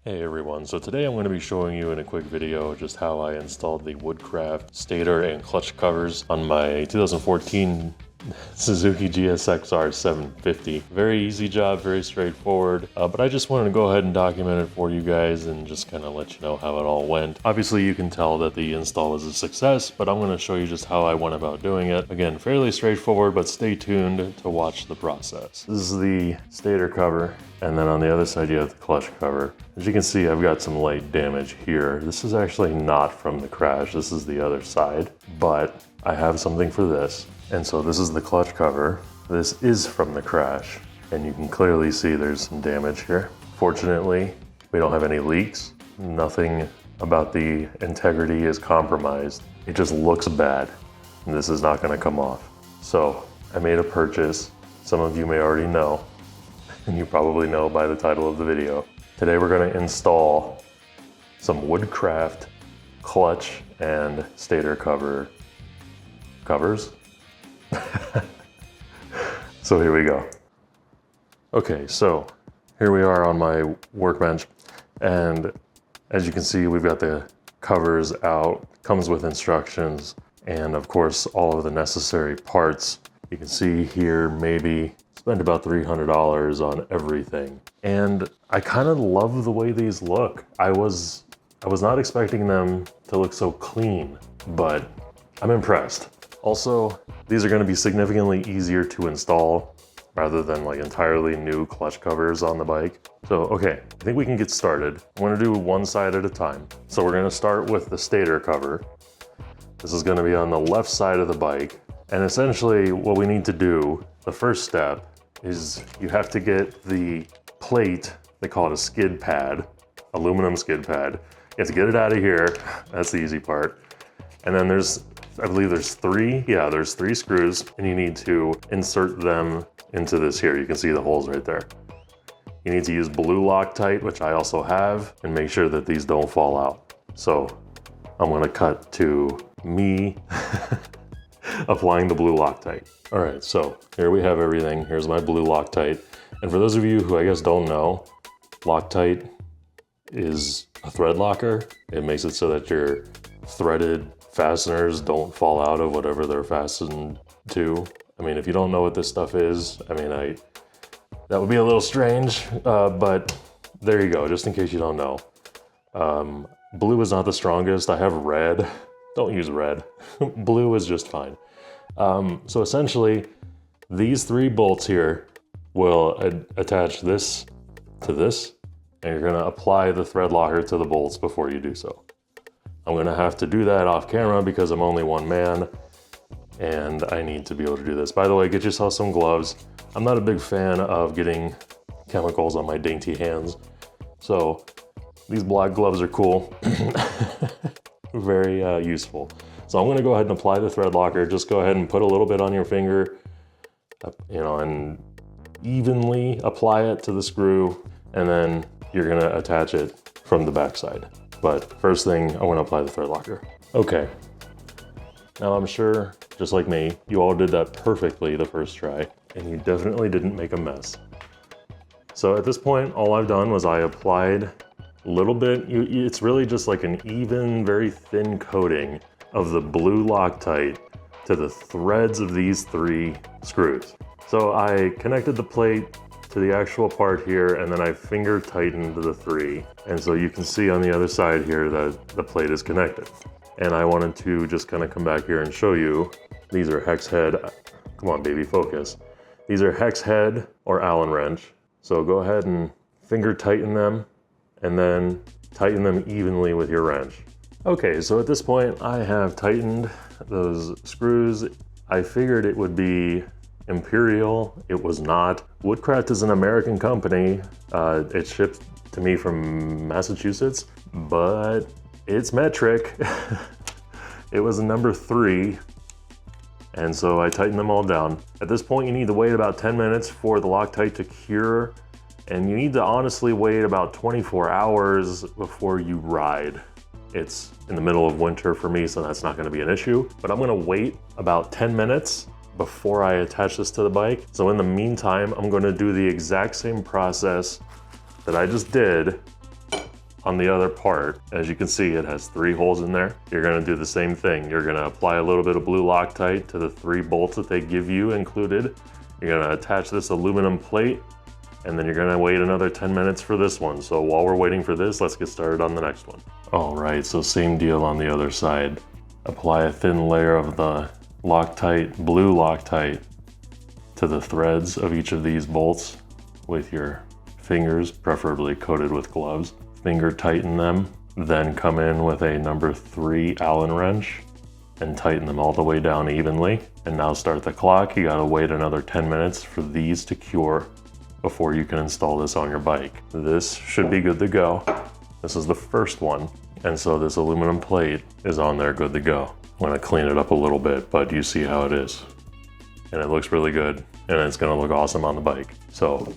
Hey everyone, so today I'm going to be showing you in a quick video just how I installed the Woodcraft stator and clutch covers on my 2014 Suzuki GSXR 750. Very easy job, very straightforward, but I just wanted to go ahead and document it for you guys and just kind of let you know how it all went. Obviously you can tell that the install is a success, but I'm going to show you just how I went about doing it. Again, fairly straightforward, but stay tuned to watch the process. This is the stator cover, and then on the other side you have the clutch cover. As you can see, I've got some light damage here. This is actually not from the crash, this is the other side, but I have something for this. And so this is the clutch cover. This is from the crash, and you can clearly see there's some damage here. Fortunately, we don't have any leaks. Nothing about the integrity is compromised. It just looks bad, and this is not gonna come off. So I made a purchase. Some of you may already know, and you probably know by the title of the video. Today we're gonna install some Woodcraft clutch and stator covers. So here we go. Okay, so here we are on my workbench, and as you can see, we've got the covers out. Comes with instructions, and of course all of the necessary parts. You can see here, maybe spent about $300 on everything, and I kind of love the way these look. I was not expecting them to look so clean, but I'm impressed. Also, these are going to be significantly easier to install rather than like entirely new clutch covers on the bike. So, okay, I think we can get started. I'm going to do one side at a time. So we're going to start with the stator cover. This is going to be on the left side of the bike. And essentially what we need to do, the first step, is you have to get the plate, they call it a skid pad, aluminum skid pad. You have to get it out of here. That's the easy part. And then I believe there's three screws, and you need to insert them into this here. You can see the holes right there. You need to use blue Loctite, which I also have, and make sure that these don't fall out. So I'm gonna cut to me applying the blue Loctite. All right, so here we have everything. Here's my blue Loctite. And for those of you who I guess don't know, Loctite is a thread locker. It makes it so that your threaded fasteners don't fall out of whatever they're fastened to. I mean, if you don't know what this stuff is, I mean, that would be a little strange, but there you go, just in case you don't know. Blue is not the strongest. I have red. Don't use red. Blue is just fine. So essentially, these three bolts here will attach this to this, and you're gonna apply the thread locker to the bolts before you do so. I'm gonna have to do that off camera because I'm only one man and I need to be able to do this. By the way, get yourself some gloves. I'm not a big fan of getting chemicals on my dainty hands. So these black gloves are cool. Very useful. So I'm gonna go ahead and apply the thread locker. Just go ahead and put a little bit on your finger, and evenly apply it to the screw, and then you're gonna attach it from the backside. But first thing, I want to apply the thread locker. Okay. Now I'm sure, just like me, you all did that perfectly the first try, and you definitely didn't make a mess. So at this point, all I've done was I applied a little bit. It's really just like an even, very thin coating of the blue Loctite to the threads of these three screws. So I connected the plate to the actual part here, and then I finger tightened the three. And so you can see on the other side here that the plate is connected. And I wanted to just kind of come back here and show you, these are hex head, come on baby, focus. These are hex head or Allen wrench. So go ahead and finger tighten them, and then tighten them evenly with your wrench. Okay, so at this point I have tightened those screws. I figured it would be Imperial. It was not. Woodcraft is an American company. It shipped to me from Massachusetts, but it's metric. It was a number 3, and so I tightened them all down. At this point, you need to wait about 10 minutes for the Loctite to cure, and you need to honestly wait about 24 hours before you ride. It's in the middle of winter for me, so that's not gonna be an issue, but I'm gonna wait about 10 minutes before I attach this to the bike. So in the meantime, I'm gonna do the exact same process that I just did on the other part, as you can see, it has 3 holes in there. You're gonna do the same thing. You're gonna apply a little bit of blue Loctite to the 3 bolts that they give you included. You're gonna attach this aluminum plate, and then you're gonna wait another 10 minutes for this one. So while we're waiting for this, let's get started on the next one. All right, so same deal on the other side. Apply a thin layer of the Loctite, blue Loctite, to the threads of each of these bolts with your fingers, preferably coated with gloves. Finger tighten them, then come in with a number 3 Allen wrench and tighten them all the way down evenly. And now start the clock. You gotta wait another 10 minutes for these to cure before you can install this on your bike. This should be good to go. This is the first one. And so this aluminum plate is on there good to go. I'm gonna clean it up a little bit, but you see how it is. And it looks really good, and it's gonna look awesome on the bike. So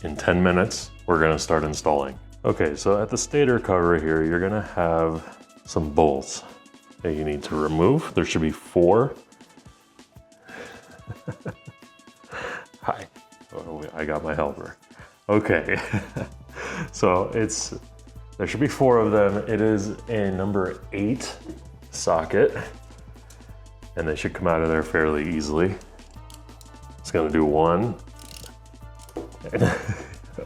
in 10 minutes, we're gonna start installing. Okay, so at the stator cover here, you're gonna have some bolts that you need to remove. There should be 4. Hi, oh, I got my helper. Okay, so there should be 4 of them. It is a number 8 socket, and they should come out of there fairly easily. It's gonna do 1.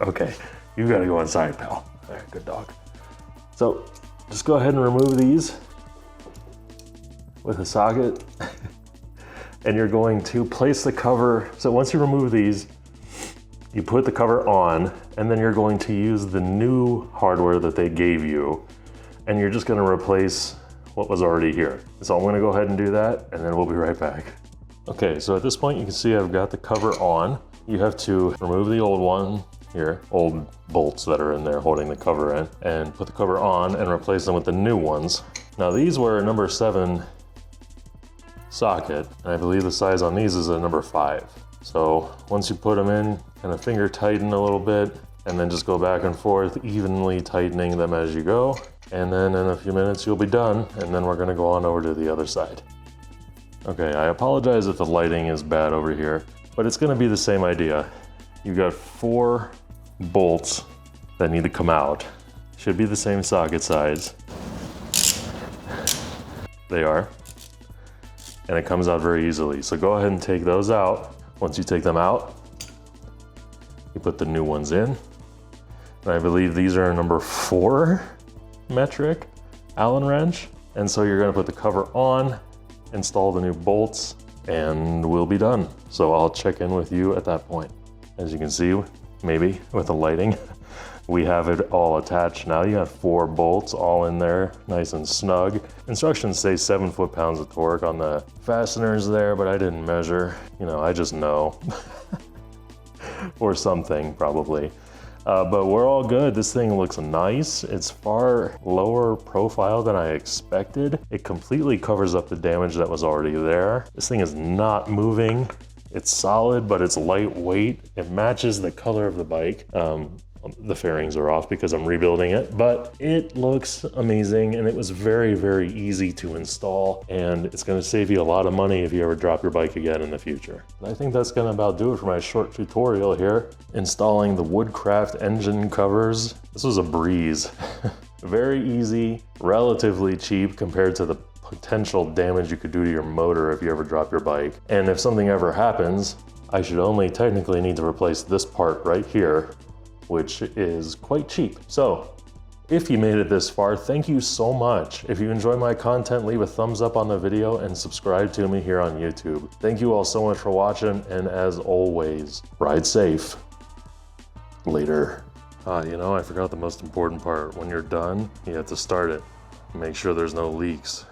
Okay, you gotta go inside, pal. All right, good dog. So just go ahead and remove these with a socket, and you're going to place the cover. So once you remove these, you put the cover on, and then you're going to use the new hardware that they gave you, and you're just gonna replace what was already here. So I'm gonna go ahead and do that, and then we'll be right back. Okay, so at this point you can see I've got the cover on. You have to remove the old one here, old bolts that are in there holding the cover in, and put the cover on and replace them with the new ones. Now these were a number 7 socket, and I believe the size on these is a number 5. So once you put them in, kind of finger tighten a little bit, and then just go back and forth, evenly tightening them as you go. And then in a few minutes you'll be done, and then we're gonna go on over to the other side. Okay, I apologize if the lighting is bad over here, but it's gonna be the same idea. You've got 4 bolts that need to come out. Should be the same socket size. They are. And it comes out very easily. So go ahead and take those out. Once you take them out, you put the new ones in. And I believe these are a number 4 metric Allen wrench. And so you're gonna put the cover on, install the new bolts, and we'll be done. So I'll check in with you at that point. As you can see, maybe with the lighting, we have it all attached now. You have 4 bolts all in there, nice and snug. Instructions say 7 foot-pounds of torque on the fasteners there, but I didn't measure. You know, I just know. Or something, probably. But we're all good. This thing looks nice. It's far lower profile than I expected. It completely covers up the damage that was already there. This thing is not moving. It's solid, but it's lightweight. It matches the color of the bike. The fairings are off because I'm rebuilding it, but it looks amazing, and it was very, very easy to install, and it's gonna save you a lot of money if you ever drop your bike again in the future. And I think that's gonna about do it for my short tutorial here. Installing the Woodcraft engine covers. This was a breeze. Very easy, relatively cheap compared to the potential damage you could do to your motor if you ever drop your bike. And if something ever happens, I should only technically need to replace this part right here, which is quite cheap. So if you made it this far, thank you so much. If you enjoy my content, leave a thumbs up on the video and subscribe to me here on YouTube. Thank you all so much for watching, and as always, ride safe. Later. You know, I forgot the most important part. When you're done, you have to start it. Make sure there's no leaks.